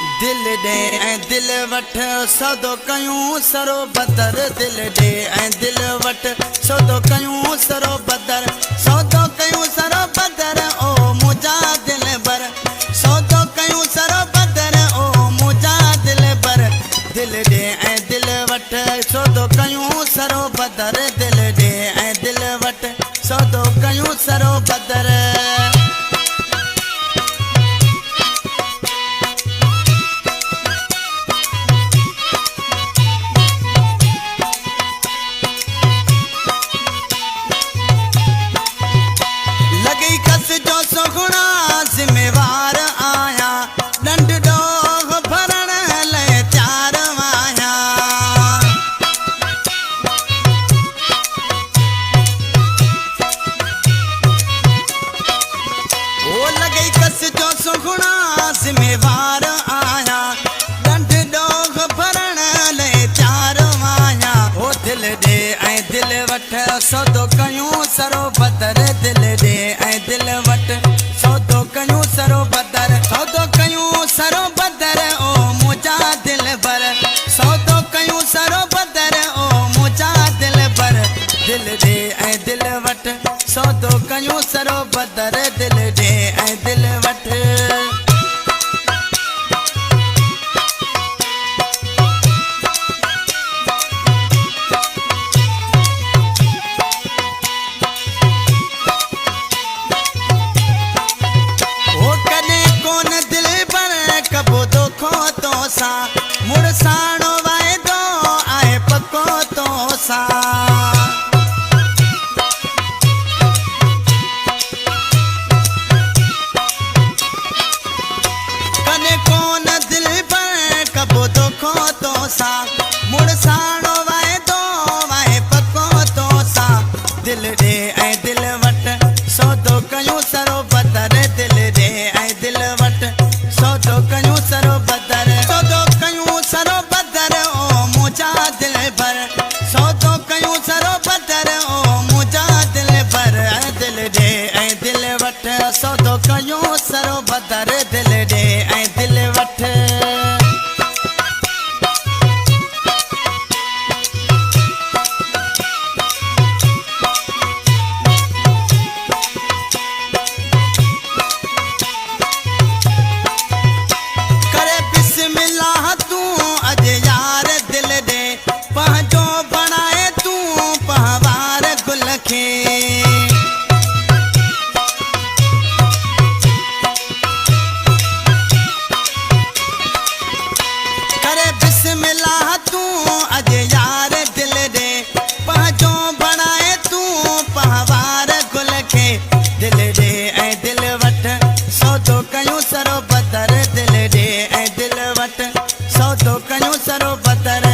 दिल दे ऐं दिल वठ सौदो कयूं सरो बदर दिल दे ऐं दिल वठ सौदो कयूं सरो बदर सौदो कयूं सरो बदर ओ मुंहिंजा दिल बर सौदो कयूं सरो बदर ओ मुंहिंजा दिल बर दिल दे ऐं दिल वठ सौदो कयूं सरो बदर दिल दे ऐं दिल वठ सौदो कयूं सरो बदर ज़िम्मेवार आहियां डंड ॾोह भरण लाइ तयार आहियां ओ लॻई कस जो सुखणा ज़िम्मेवार आहियां डंड ॾोह भरण लाइ तयार आहियां ओ दिल ॾे ऐं दिल वठ सौदो कयूं सरो बदर दिल ॾे ऐं दिल वठ सौदो कयूं सरो बदर सौदो कयूं सरो बदर ओ मुंहिंजा दिल बर सौदो कयूं सरो बदर ओ मुंहिंजा दिल बर दिल ॾे ऐं दिल वठ सौदो कयूं सरो बदर दिल ॾे ऐं दिल वठ मुड़ साणो वाइदो आहे पको तो सां कॾहिं कोन दिल पर कबो दोखो तो सां मुड़ साणो वाइदो आहे पको तो सां दिल ॾे ऐं दिल वठ सौदो कयूं सरो बदर दिल ॾे ऐं दिल वठ सौदो कयूं सरो बदर सौदो कयूं सरो बदर ओ मुंहिंजा दिल भर सौदो कयूं सरो बदर ओ मुंहिंजा दिल भर दिल ॾे ऐं दिल वठ सौदो कयूं सरो बदर दिल ॾे ऐं दिल वठ दिल ॾे ऐं दिल वठ सौदो कयूं सरो बदर दिल ॾे ऐं दिल वठ सौदो कयूं सरो बदर